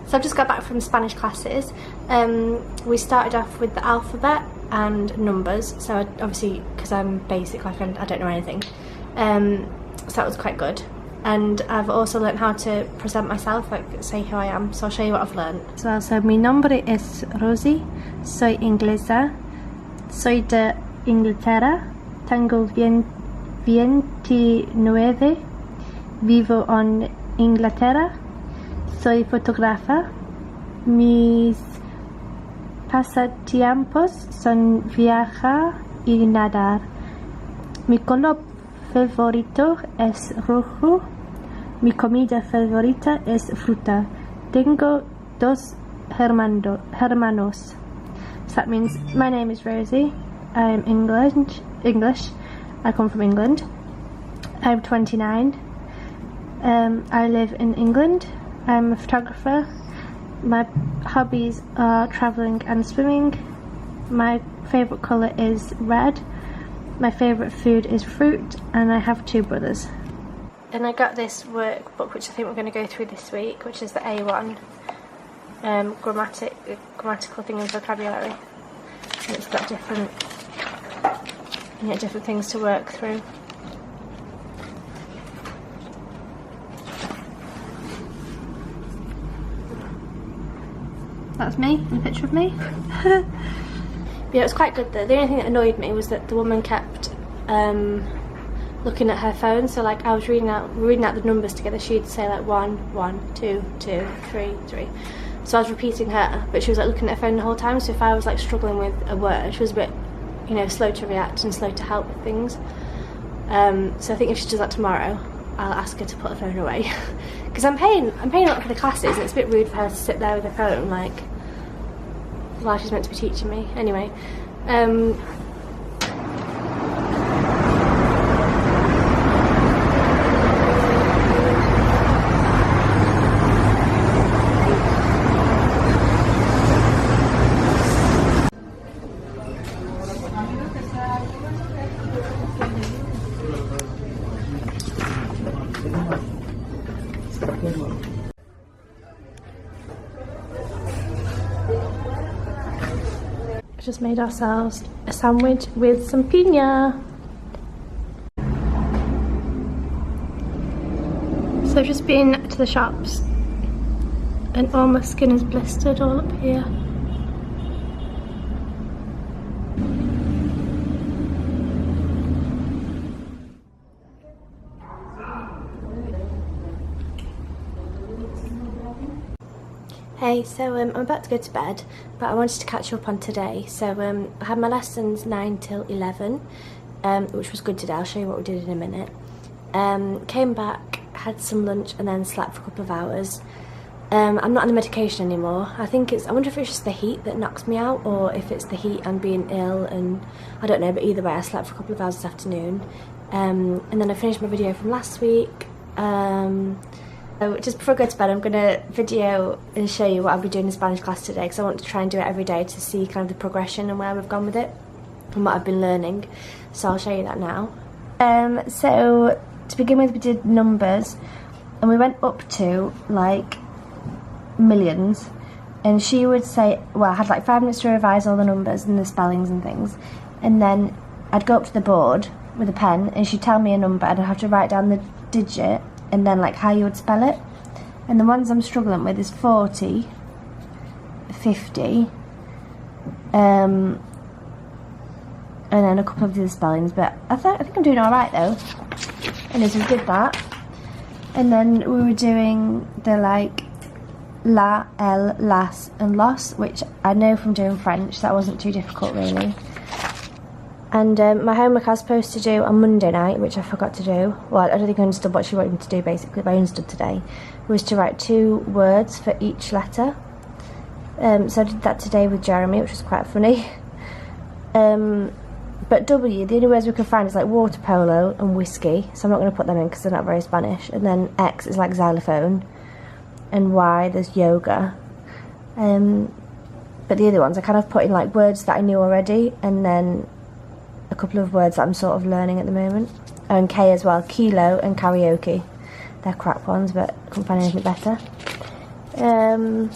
So I've just got back from Spanish classes. We started off with the alphabet and numbers, so obviously because I'm basic, like I don't know anything, so that was quite good. And I've also learned how to present myself, like say who I am, so I'll show you what I've learned. So mi nombre es Rosie, soy inglesa, soy de Inglaterra, tengo 29, vivo en Inglaterra, soy fotógrafa, mis pasatiempos son viajar y nadar. Mi color favorito es rojo. Mi comida favorita es fruta. Tengo dos hermanos. So that means my name is Rosie. I'm English. I come from England. I'm 29. I live in England. I'm a photographer. My hobbies are travelling and swimming. My favourite colour is red. My favourite food is fruit, and I have 2 brothers. And I got this workbook which I think we're going to go through this week, which is the A1 grammatical thing and vocabulary. And it's got different things to work through. That's me, a picture of me. Yeah, it was quite good though. The only thing that annoyed me was that the woman kept looking at her phone. So like I was reading out the numbers together. She'd say like 1, 1, 2, 2, 3, 3. So I was repeating her, but she was like looking at her phone the whole time. So if I was like struggling with a word, she was a bit, slow to react and slow to help with things. So I think if she does that tomorrow, I'll ask her to put the phone away. Because I'm paying a lot for the classes, and it's a bit rude for her to sit there with her phone like while she's meant to be teaching me. Anyway, just made ourselves a sandwich with some piña. So I've just been to the shops and all my skin is blistered all up here. Hey, so I'm about to go to bed, but I wanted to catch up on today. So I had my lessons 9 till 11, which was good today. I'll show you what we did in a minute. Came back, had some lunch, and then slept for a couple of hours. I'm not on the medication anymore. I wonder if it's just the heat that knocks me out, or if it's the heat and being ill, and I don't know, but either way I slept for a couple of hours this afternoon. And then I finished my video from last week. So just before I go to bed, I'm going to video and show you what I'll be doing in Spanish class today, because I want to try and do it every day to see kind of the progression and where we've gone with it and what I've been learning. So I'll show you that now. So to begin with, we did numbers, and we went up to like millions, and she would say, well, I had like 5 minutes to revise all the numbers and the spellings and things, and then I'd go up to the board with a pen and she'd tell me a number and I'd have to write down the digit and then like how you would spell it. And the ones I'm struggling with is 40, 50, and then a couple of the other spellings, but I think I'm doing alright though. And so we did that, and then we were doing the like la, el, las and los, which I know from doing French, so that wasn't too difficult really. And my homework I was supposed to do on Monday night, which I forgot to do. Well, I don't think I understood what she wanted me to do basically, but I understood today, was to write 2 words for each letter. So I did that today with Jeremy, which was quite funny. But W, the only words we could find is like water polo and whiskey, so I'm not going to put them in because they're not very Spanish. And then X is like xylophone, and Y there's yoga. But the other ones I kind of put in like words that I knew already, and then a couple of words that I'm sort of learning at the moment. Oh, and K as well, kilo and karaoke. They're crap ones, but I couldn't find anything better. So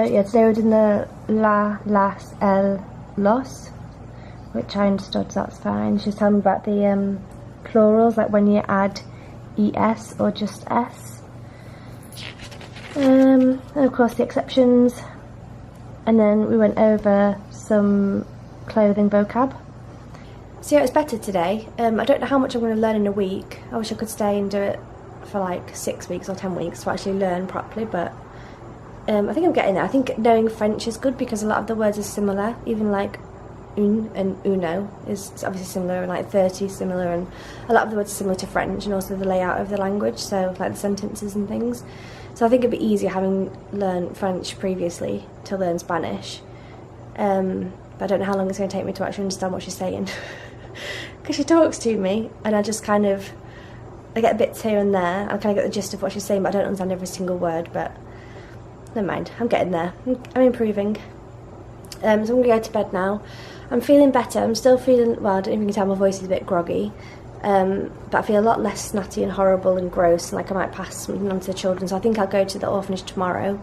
yeah, today we're doing the la, las, el, los, which I understood, so that's fine. She's telling me about the plurals, like when you add es or just s. And of course the exceptions. And then we went over some clothing vocab. So yeah, it was better today. I don't know how much I'm going to learn in a week. I wish I could stay and do it for like 6 weeks or 10 weeks to actually learn properly, but I think I'm getting there. I think knowing French is good because a lot of the words are similar, even like un and uno is obviously similar, and like 30 is similar, and a lot of the words are similar to French, and also the layout of the language, so like the sentences and things. So I think it'd be easier having learned French previously to learn Spanish. But I don't know how long it's going to take me to actually understand what she's saying. Because she talks to me and I just kind of, I get bits here and there. I kind of get the gist of what she's saying, but I don't understand every single word, but never mind, I'm getting there. I'm improving. So I'm going to go to bed now. I'm feeling better. I'm still feeling, well, I don't even tell my voice is a bit groggy. But I feel a lot less snotty and horrible and gross, and like I might pass something on to the children. So I think I'll go to the orphanage tomorrow.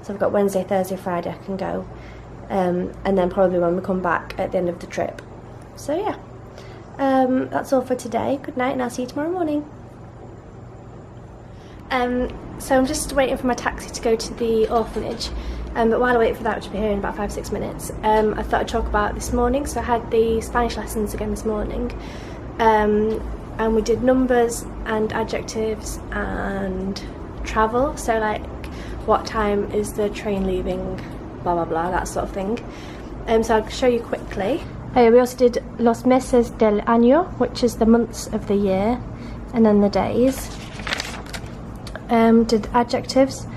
So I've got Wednesday, Thursday, Friday I can go. And then probably when we come back at the end of the trip. So yeah, that's all for today. Good night, and I'll see you tomorrow morning. So I'm just waiting for my taxi to go to the orphanage, but while I wait for that, which will be here in about 5-6 minutes, I thought I'd talk about this morning. So I had the Spanish lessons again this morning, and we did numbers and adjectives and travel, so like what time is the train leaving, blah blah blah, that sort of thing. So I'll show you quickly. We also did los meses del año, which is the months of the year, and then the days. Did adjectives,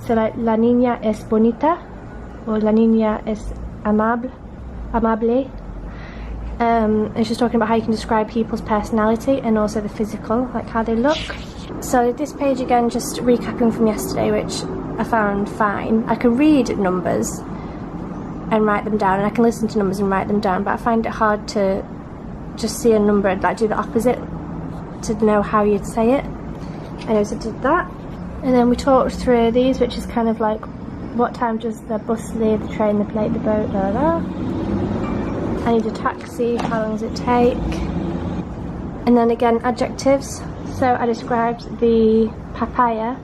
so like la niña es bonita, or la niña es amable. And she's talking about how you can describe people's personality and also the physical, like how they look. So this page again, just recapping from yesterday, which I found fine. I can read numbers and write them down, and I can listen to numbers and write them down, but I find it hard to just see a number and like do the opposite to know how you'd say it. Anyways, I did that. And then we talked through these, which is kind of like what time does the bus leave, the train, the plane, the boat, blah blah blah. I need a taxi, how long does it take? And then again, adjectives. So I described the papaya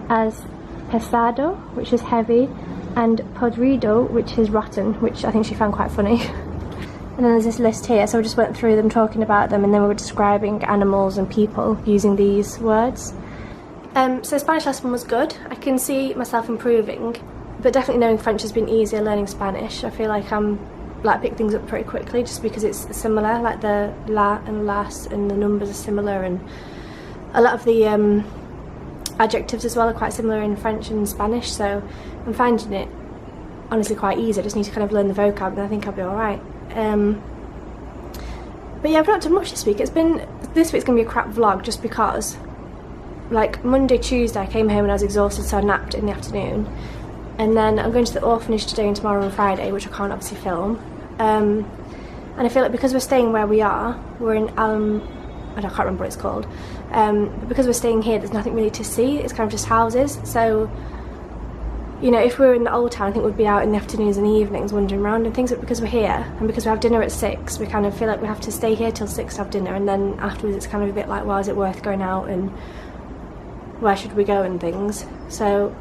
as pesado, which is heavy, and podrido, which is rotten, which I think she found quite funny. And then there's this list here, so we just went through them, talking about them, and then we were describing animals and people using these words. So Spanish lesson was good. I can see myself improving, but definitely knowing French has been easier learning Spanish. I feel like I pick things up pretty quickly just because it's similar, like the la and las and the numbers are similar, and a lot of the adjectives as well are quite similar in French and Spanish, so I'm finding it honestly quite easy. I just need to kind of learn the vocab and I think I'll be alright. But yeah, I've not done much this week. This week's going to be a crap vlog just because like Monday, Tuesday I came home and I was exhausted, so I napped in the afternoon. And then I'm going to the orphanage today and tomorrow and Friday, which I can't obviously film. And I feel like because we're staying where we are, we're in I can't remember what it's called. But because we're staying here, there's nothing really to see. It's kind of just houses. So, you know, if we were in the old town, I think we'd be out in the afternoons and the evenings wandering around and things. But because we're here and because we have dinner at 6, we kind of feel like we have to stay here till 6 to have dinner. And then afterwards, it's kind of a bit like, well, is it worth going out and where should we go and things? So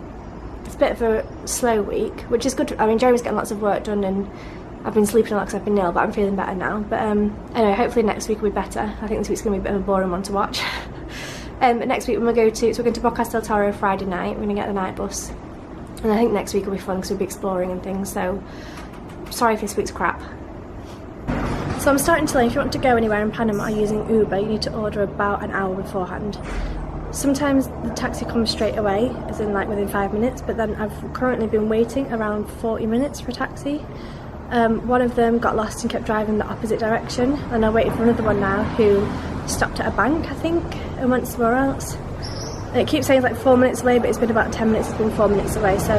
it's a bit of a slow week, which is good. I mean, Jeremy's getting lots of work done and I've been sleeping a lot because I've been ill, but I'm feeling better now. But anyway, hopefully next week will be better. I think this week's going to be a bit of a boring one to watch. Next week we're going to Bocas del Toro Friday night. We're going to get the night bus. And I think next week will be fun because we'll be exploring and things. So sorry if this week's crap. So I'm starting to learn if you want to go anywhere in Panama using Uber, you need to order about an hour beforehand. Sometimes the taxi comes straight away, as in like within 5 minutes, but then I've currently been waiting around 40 minutes for a taxi. One of them got lost and kept driving the opposite direction, and I waited for another one now who stopped at a bank, I think, and went somewhere else. And it keeps saying it's like 4 minutes away, but it's been about 10 minutes, it's been 4 minutes away. So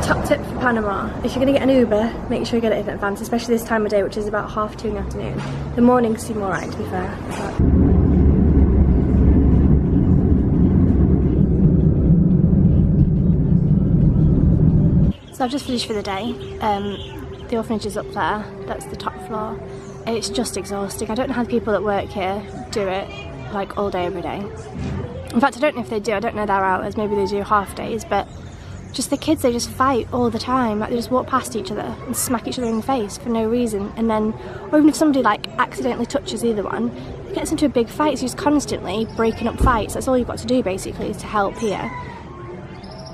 top tip for Panama, if you're going to get an Uber, make sure you get it in advance, especially this time of day, which is about 2:30 in the afternoon. The mornings seem alright, to be fair. But So I've just finished for the day. The orphanage is up there, that's the top floor. It's just exhausting. I don't know how the people that work here do it like all day every day. In fact, I don't know if they do, I don't know their hours, maybe they do half days, but just the kids, they just fight all the time. Like, they just walk past each other and smack each other in the face for no reason, and then, or even if somebody like accidentally touches either one, it gets into a big fight. So you're just constantly breaking up fights. That's all you've got to do basically, is to help here.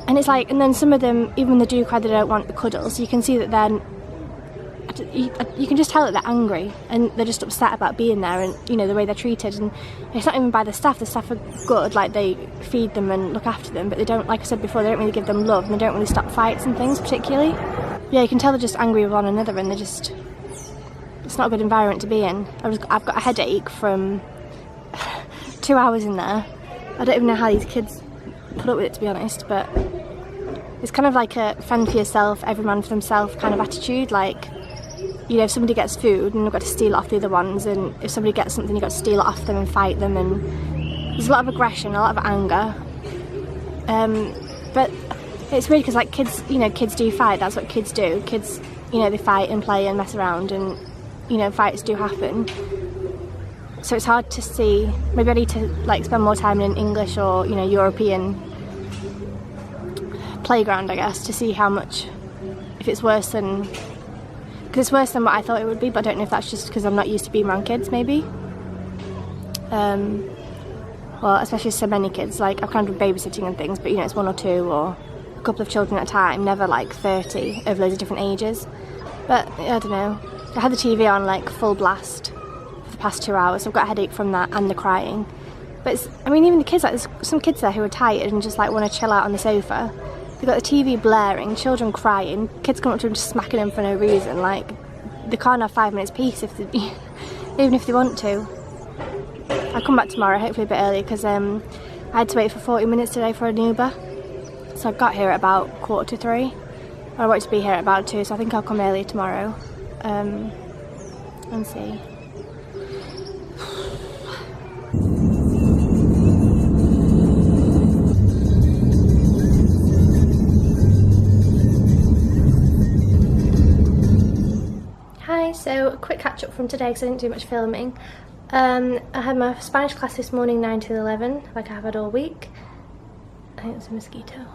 And it's like, and then some of them, even when they do cry, they don't want the cuddle, so you can see that then you can just tell that they're angry and they're just upset about being there, and you know, the way they're treated. And it's not even by the staff are good, like they feed them and look after them, but they don't, like I said before, they don't really give them love, and they don't really stop fights and things particularly. Yeah, you can tell they're just angry with one another, and it's not a good environment to be in. I've got a headache from 2 hours in there. I don't even know how these kids put up with it, to be honest, but it's kind of like a fend for yourself, every man for themselves kind of attitude. Like, you know, if somebody gets food and you've got to steal it off the other ones, and if somebody gets something you've got to steal it off them and fight them, and there's a lot of aggression, a lot of anger. But it's weird because, like, kids, you know, kids do fight, that's what kids do. Kids, you know, they fight and play and mess around, and, you know, fights do happen. So it's hard to see, maybe I need to, like, spend more time in an English or, you know, European playground, I guess, to see how much, if it's worse than, because it's worse than what I thought it would be, but I don't know if that's just because I'm not used to being around kids, maybe. Well, especially so many kids, like I've kind of been babysitting and things, but you know, it's 1 or 2 or a couple of children at a time, never like 30 of loads of different ages. But I don't know, I had the TV on like full blast for the past 2 hours, so I've got a headache from that and the crying. But it's, I mean, even the kids, like there's some kids there who are tired and just like want to chill out on the sofa. They've got the TV blaring, children crying, kids come up to them just smacking them for no reason. Like, they can't have 5 minutes peace if they, even if they want to. I'll come back tomorrow, hopefully a bit earlier, because I had to wait for 40 minutes today for an Uber. So I got here at about 2:45. I wanted to be here at about 2, so I think I'll come earlier tomorrow and see. So a quick catch up from today because I didn't do much filming. I had my Spanish class this morning 9 till 11, like I have had all week. I think it's a mosquito.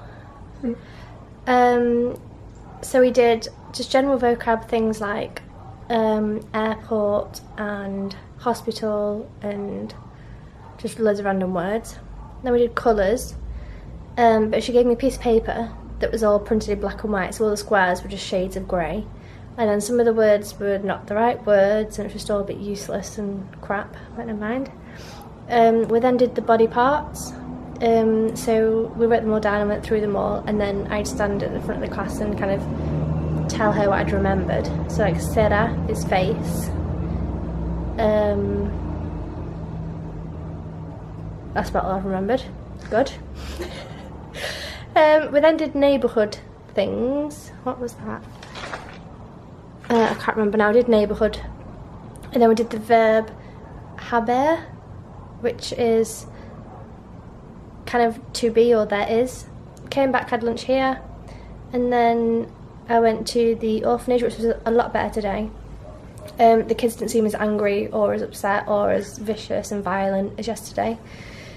So we did just general vocab things like airport and hospital and just loads of random words. Then we did colours, but she gave me a piece of paper that was all printed in black and white, so all the squares were just shades of grey. And then some of the words were not the right words, and it was just all a bit useless and crap, but never mind. We then did the body parts. So we wrote them all down and went through them all, and then I'd stand at the front of the class and kind of tell her what I'd remembered. So like cera is face. That's about all I've remembered. Good. We then did neighbourhood things. What was that? I can't remember now. I did neighbourhood, and then we did the verb haber, which is kind of to be or there is. Came back, had lunch here, and then I went to the orphanage, which was a lot better today. The kids didn't seem as angry or as upset or as vicious and violent as yesterday,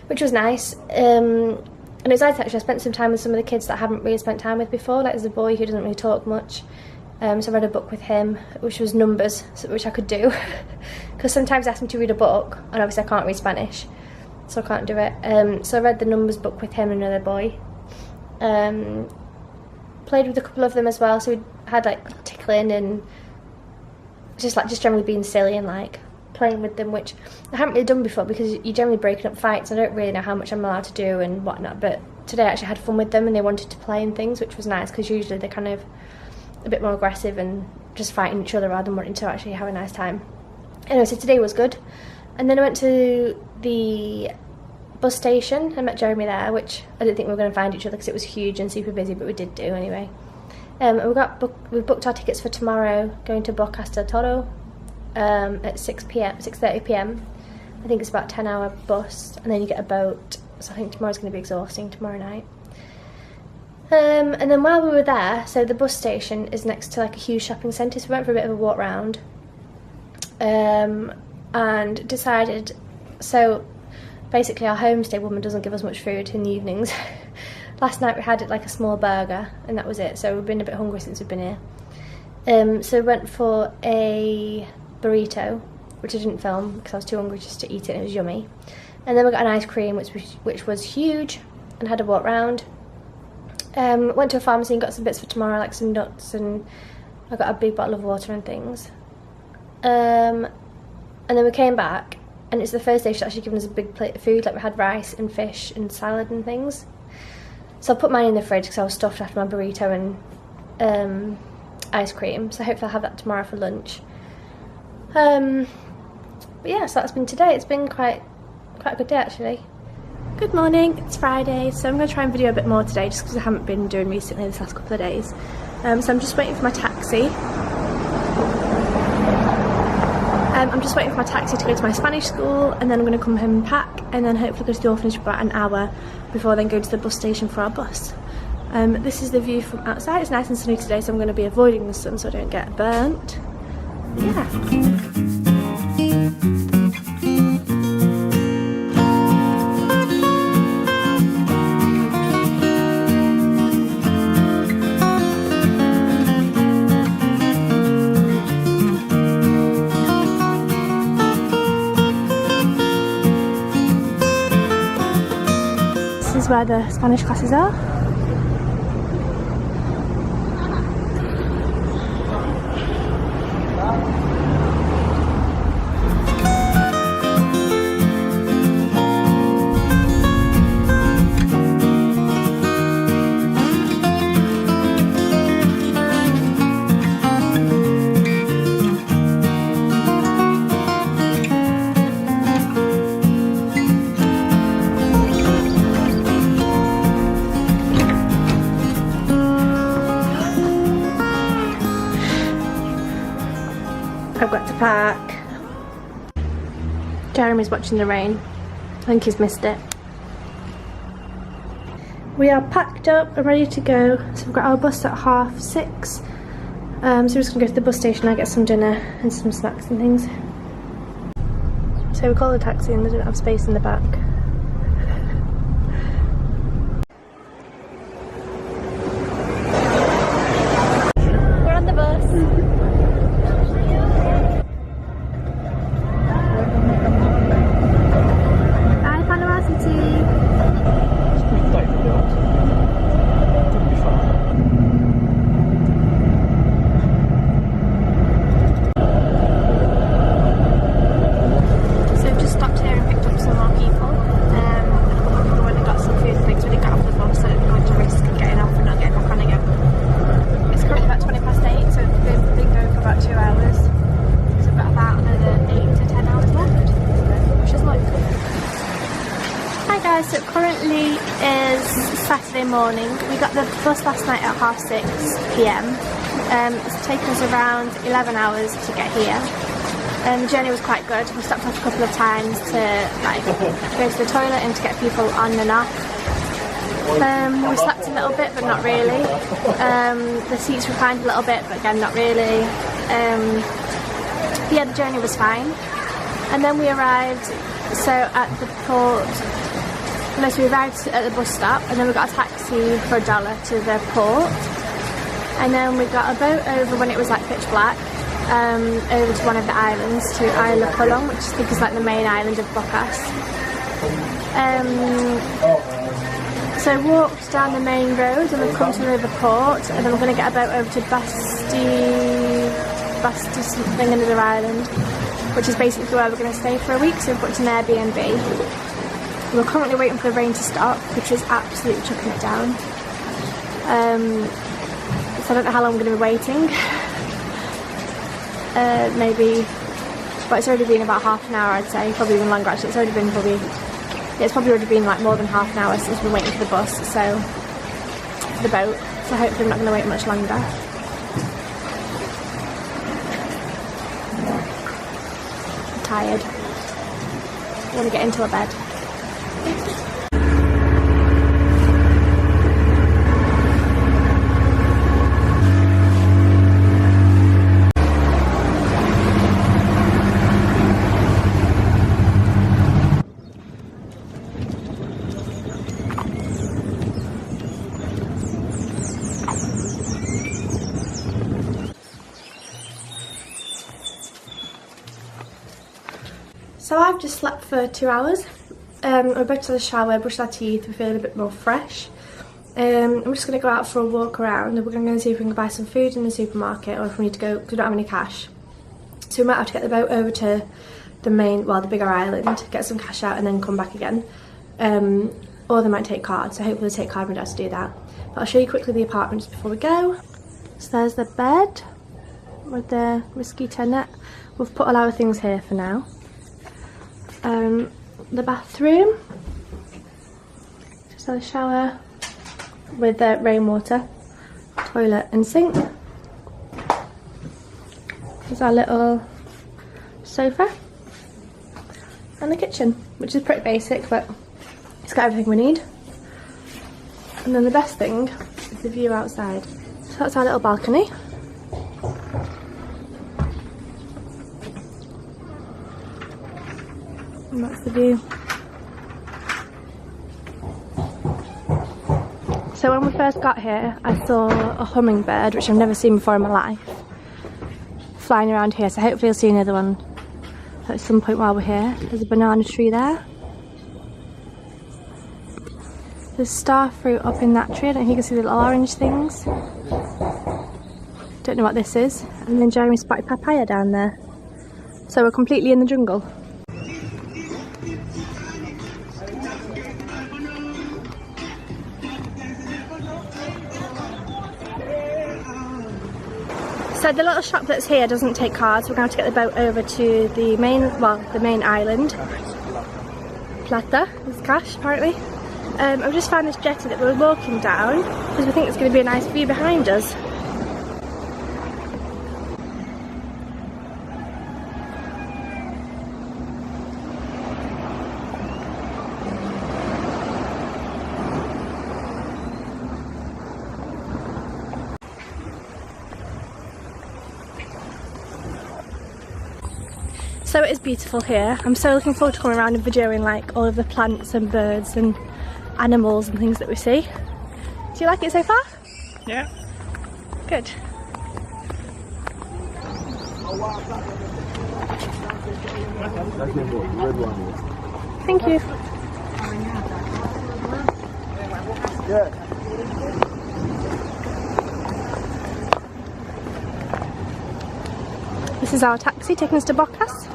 which was nice. And it was nice actually. I spent some time with some of the kids that I haven't really spent time with before. Like there's a boy who doesn't really talk much. So I read a book with him, which was numbers, which I could do. Because sometimes they ask me to read a book, and obviously I can't read Spanish, so I can't do it. So I read the numbers book with him and another boy. Played with a couple of them as well, so we had like tickling and just generally being silly and like playing with them, which I haven't really done before because you're generally breaking up fights. I don't really know how much I'm allowed to do and whatnot, but today I actually had fun with them and they wanted to play and things, which was nice because usually they're kind of a bit more aggressive and just fighting each other rather than wanting to actually have a nice time. Anyway, so today was good. And then I went to the bus station. I met Jeremy there, which I didn't think we were going to find each other because it was huge and super busy, but we did do anyway. We booked our tickets for tomorrow, going to Bocas del Toro at 6:30 p.m. I think it's about a 10-hour bus, and then you get a boat. So I think tomorrow's going to be exhausting tomorrow night. And then while we were there, so the bus station is next to like a huge shopping centre, so we went for a bit of a walk round. And decided, so basically our homestay woman doesn't give us much food in the evenings. Last night we had like a small burger and that was it, so we've been a bit hungry since we've been here. So we went for a burrito, which I didn't film because I was too hungry just to eat it, and it was yummy. And then we got an ice cream which was huge, and had a walk round. Went to a pharmacy and got some bits for tomorrow, like some nuts, and I got a big bottle of water and things. And then we came back, and it's the first day she's actually given us a big plate of food. Like we had rice and fish and salad and things. So I put mine in the fridge because I was stuffed after my burrito and ice cream. So hopefully I'll have that tomorrow for lunch. But yeah, so that's been today. It's been quite a good day actually. Good morning, it's Friday, so I'm going to try and video a bit more today just because I haven't been doing recently this last couple of days. So I'm just waiting for my taxi. I'm just waiting for my taxi to go to my Spanish school, and then I'm going to come home and pack, and then hopefully go to the orphanage for about an hour before then go to the bus station for our bus. This is the view from outside. It's nice and sunny today, so I'm going to be avoiding the sun so I don't get burnt. Yeah. This is where the Spanish classes are. I've got to park. Jeremy's watching the rain. I think he's missed it. We are packed up and ready to go. So we've got our bus at 6:30. So we're just gonna go to the bus station and get some dinner and some snacks and things. So we called a taxi and they didn't have space in the back. We're on the bus. So it currently is Saturday morning. We got the bus last night at 6:30 PM. It's taken us around 11 hours to get here. The journey was quite good. We stopped off a couple of times to like go to the toilet and to get people on and off. We slept a little bit, but not really. The seats reclined a little bit, but again, not really. Yeah, the journey was fine. And then we arrived at the port. No, so we arrived at the bus stop, and then we got a taxi for $1 to the port, and then we got a boat over when it was like pitch black, over to one of the islands, to Isla Colón, which I think is like the main island of Bocas. So I walked down the main road and we've come to the port, and then we're going to get a boat over to Basti something, another island, which is basically where we're going to stay for a week. So we've booked an Airbnb. We're currently waiting for the rain to stop, which is absolutely chucking it down. So I don't know how long I'm going to be waiting. Maybe, but it's already been about half an hour, I'd say, probably even longer actually. It's probably already been like more than half an hour since we've been waiting for the bus, so for the boat. So hopefully I'm not going to wait much longer. I'm tired. I want to get into a bed. So I've just slept for 2 hours. We're about to have a shower, brush our teeth, we're feeling a bit more fresh. I'm just going to go out for a walk around and we're going to go see if we can buy some food in the supermarket or if we need to go because we don't have any cash. So we might have to get the boat over to the main, well, the bigger island, get some cash out and then come back again. Or they might take cards, so hopefully they take card and we'll have to do that. But I'll show you quickly the apartment just before we go. So there's the bed with the mosquito net. We've put all our things here for now. The bathroom, just a shower with rainwater, toilet and sink. There's our little sofa and the kitchen, which is pretty basic but it's got everything we need. And then the best thing is the view outside. So that's our little balcony. And that's the view. So when we first got here, I saw a hummingbird, which I've never seen before in my life, flying around here. So hopefully I'll see another one at some point while we're here. There's a banana tree there. There's star fruit up in that tree. I don't know if you can see the little orange things. Don't know what this is. And then Jeremy spotted papaya down there. So we're completely in the jungle. So the little shop that's here doesn't take cards, so we're going to have to get the boat over to the main, well, the main island. Plata is cash, apparently. I've just found this jetty that we're walking down because we think it's going to be a nice view behind us. So it is beautiful here. I'm so looking forward to coming around and videoing like all of the plants and birds and animals and things that we see. Do you like it so far? Yeah. Good. Thank you. Yeah. This is our taxi taking us to Bocas.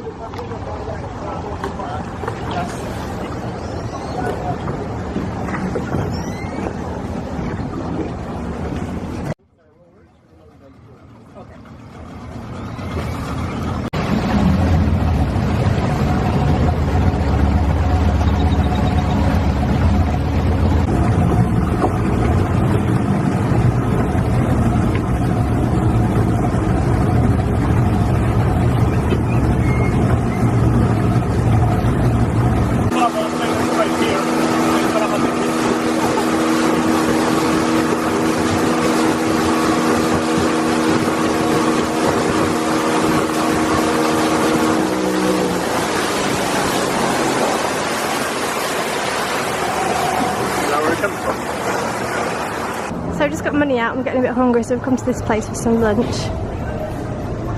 So I've just got money out, I'm getting a bit hungry, so we've come to this place for some lunch.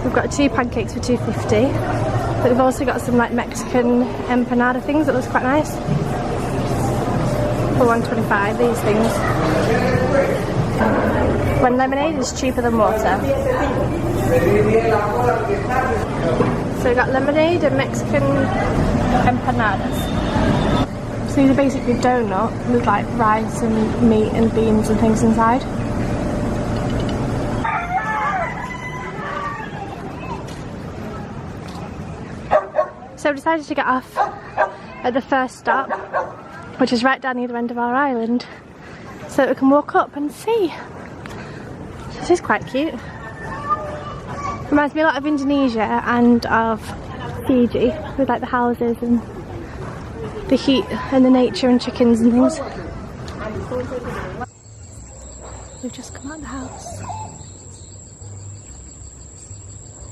We've got 2 pancakes for $2.50, but we've also got some like Mexican empanada things that looks quite nice. For $1.25, these things. When lemonade is cheaper than water. So we've got lemonade and Mexican empanadas. So these are basically donut with like rice and meat and beans and things inside. So we decided to get off at the first stop, which is right down the other end of our island, so that we can walk up and see. This is quite cute. Reminds me a lot of Indonesia and of Fiji, with like the houses and the heat and the nature and chickens and things. We've just come out of the house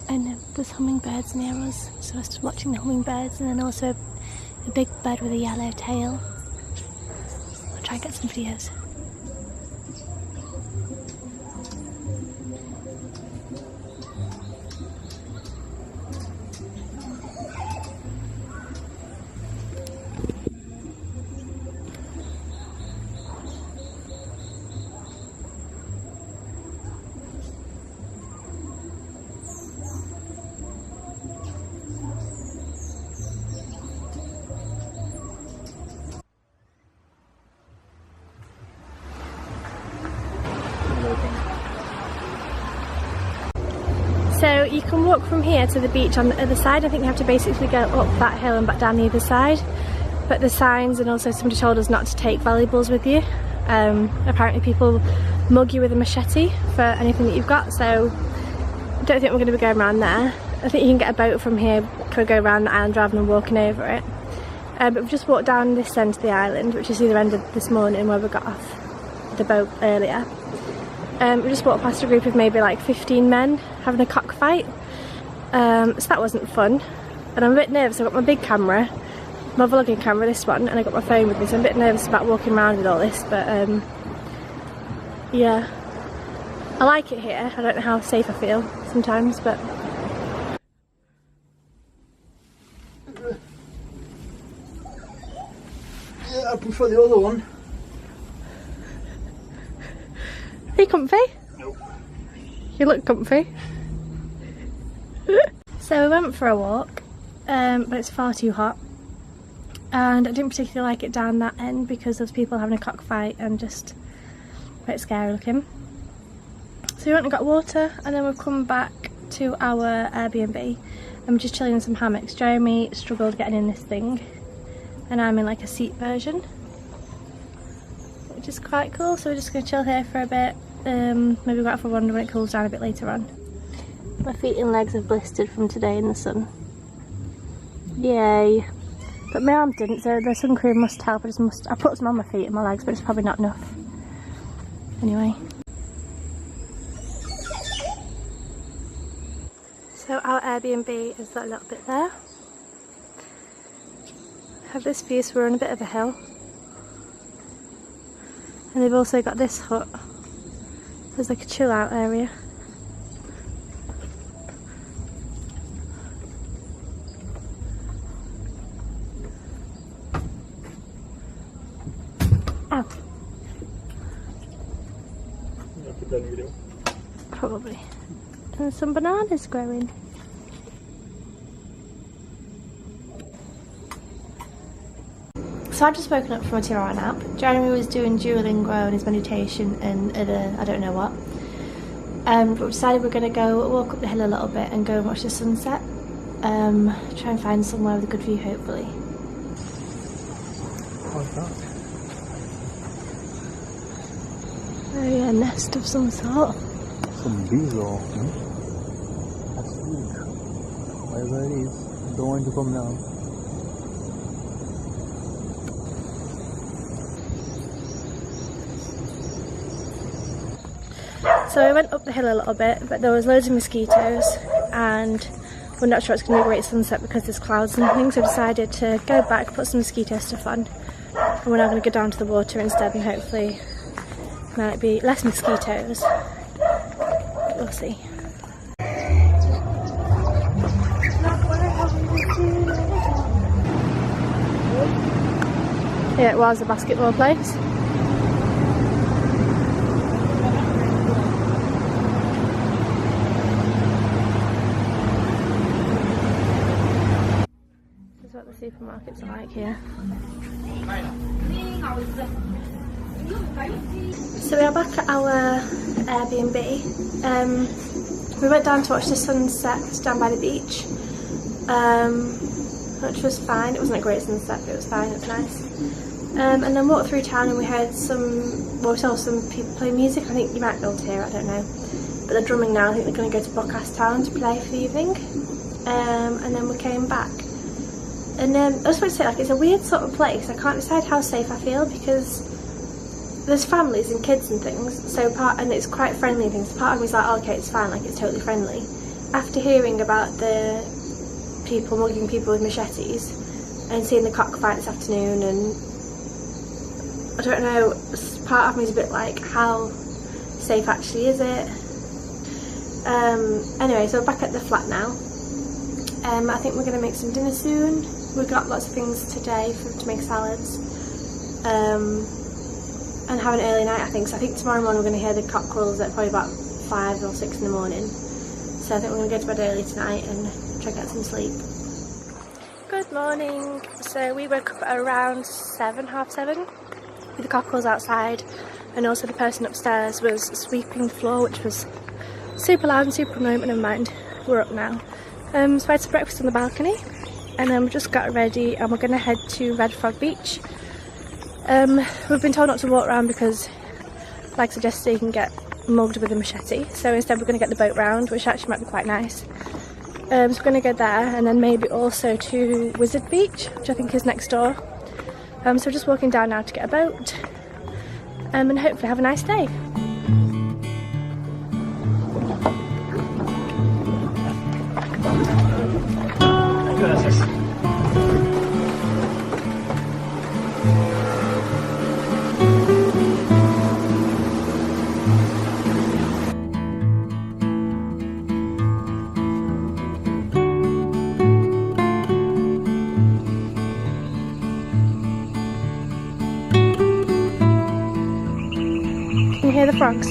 and there's hummingbirds near us, so we're just watching the hummingbirds, and then also a big bird with a yellow tail. I'll try and get some videos. So you can walk from here to the beach on the other side. I think you have to basically go up that hill and back down the other side. But the signs, and also somebody told us not to take valuables with you. Apparently people mug you with a machete for anything that you've got, so I don't think we're going to be going around there. I think you can get a boat from here, could go around the island rather than walking over it. But we've just walked down this end of the island, which is the other end of this morning where we got off the boat earlier. We just walked past a group of maybe like 15 men having a cockfight. So that wasn't fun. And I'm a bit nervous. I've got my big camera, my vlogging camera, this one, and I got my phone with me, so I'm a bit nervous about walking around with all this, but yeah. I like it here. I don't know how safe I feel sometimes, but yeah, I prefer the other one. Are you comfy? Nope. You look comfy. So we went for a walk, but it's far too hot. And I didn't particularly like it down that end because there's people having a cockfight and just quite scary looking. So we went and got water, and then we've come back to our Airbnb and we're just chilling in some hammocks. Jeremy struggled getting in this thing and I'm in like a seat version, which is quite cool. So we're just going to chill here for a bit, maybe go out for a wander when it cools down a bit later on. My feet and legs have blistered from today in the sun. Yay. But my arms didn't, so the sun cream must help. I put some on my feet and my legs, but it's probably not enough. Anyway. So our Airbnb is that little bit there. I have this view, so we're on a bit of a hill. And they've also got this hut. There's like a chill out area. Ow. Probably. And some bananas growing. So I'd just woken up from a 2-hour nap. Jeremy was doing Duolingo and his meditation and I don't know what. But we decided we're going to go walk up the hill a little bit and go and watch the sunset. Try and find somewhere with a good view, hopefully. What's that? Oh yeah, a nest of some sort. Some bees or that's food. Whatever it is, don't want to come now. So I went up the hill a little bit, but there was loads of mosquitoes and we're not sure it's going to be a great sunset because there's clouds and things, so we decided to go back, put some mosquito stuff on, and we're now going to go down to the water instead and hopefully there might be less mosquitoes. We'll see. Yeah, it was a basketball place. This is what the supermarkets are like here. So we are back at our Airbnb. We went down to watch the sunset down by the beach, which was fine. It wasn't a great sunset, but it was fine, it was nice. And then walked through town and we heard we saw some people play music. I think you might be able to hear it, I don't know. But they're drumming now. I think they're going to go to Bocas Town to play for the evening. And then we came back. And I just want to say, like, it's a weird sort of place. I can't decide how safe I feel because there's families and kids and things, and it's quite friendly and things. Part of me's like, oh, okay, it's fine, like it's totally friendly. After hearing about the people mugging people with machetes and seeing the cockfight this afternoon, and I don't know, part of me's a bit like, how safe actually is it? Anyway, so we're back at the flat now. I think we're going to make some dinner soon. We've got lots of things today to make salads. And have an early night, I think. So I think tomorrow morning we're going to hear the cockerels at probably about 5 or 6 in the morning. So I think we're going to go to bed early tonight and try to get some sleep. Good morning. So we woke up at around 7, half 7, with the cockerels outside, and also the person upstairs was sweeping the floor, which was super loud and super remote, but never mind. we're up now. So I had some breakfast on the balcony, and then we just got ready and we're going to head to Red Frog Beach. We've been told not to walk around because, like suggested, you can get mugged with a machete, so instead we're going to get the boat round, which actually might be quite nice. So we're going to go there, and then maybe also to Wizard Beach, which I think is next door. So we're just walking down now to get a boat, and hopefully have a nice day. Can you hear the frogs?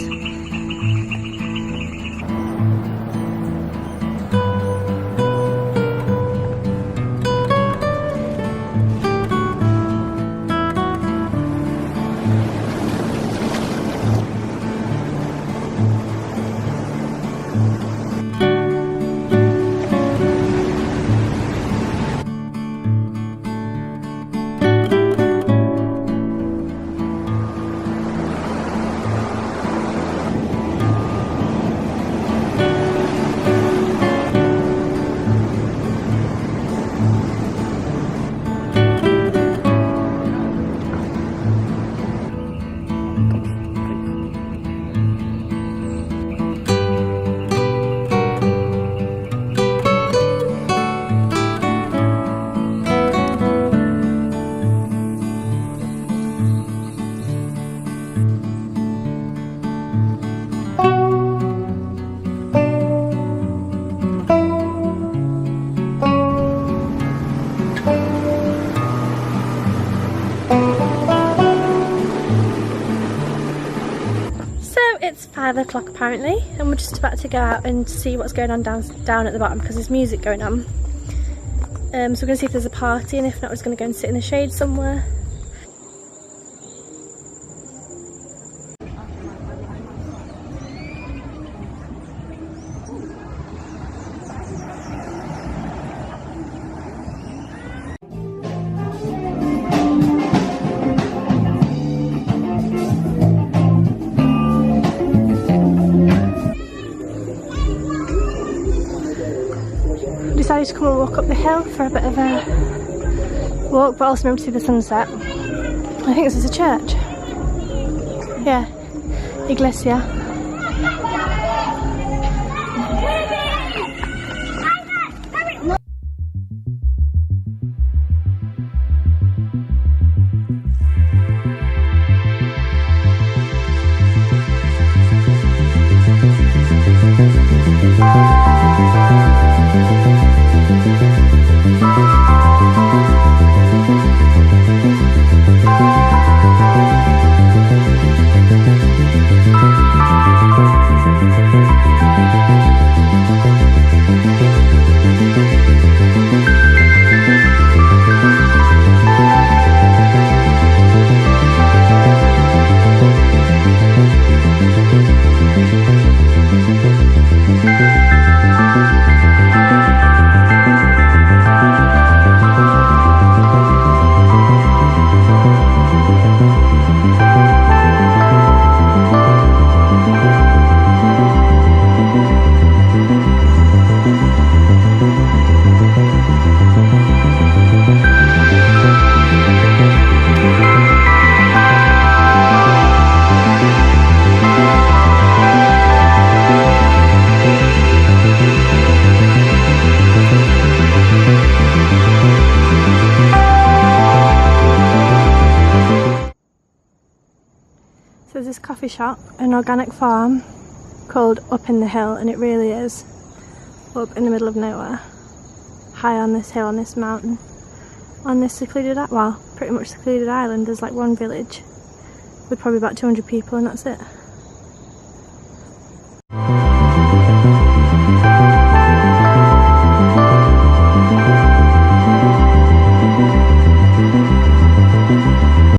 It's 5 o'clock apparently, and we're just about to go out and see what's going on down at the bottom because there's music going on. So we're going to see if there's a party, and if not, we're just going to go and sit in the shade somewhere. Decided to come and walk up the hill for a bit of a walk, but also maybe to see the sunset. I think this is a church. Yeah, Iglesia. So there's this coffee shop, an organic farm called Up in the Hill, and it really is up in the middle of nowhere, high on this hill, on this mountain, on this secluded, well, pretty much secluded island. There's like one village with probably about 200 people, and that's it.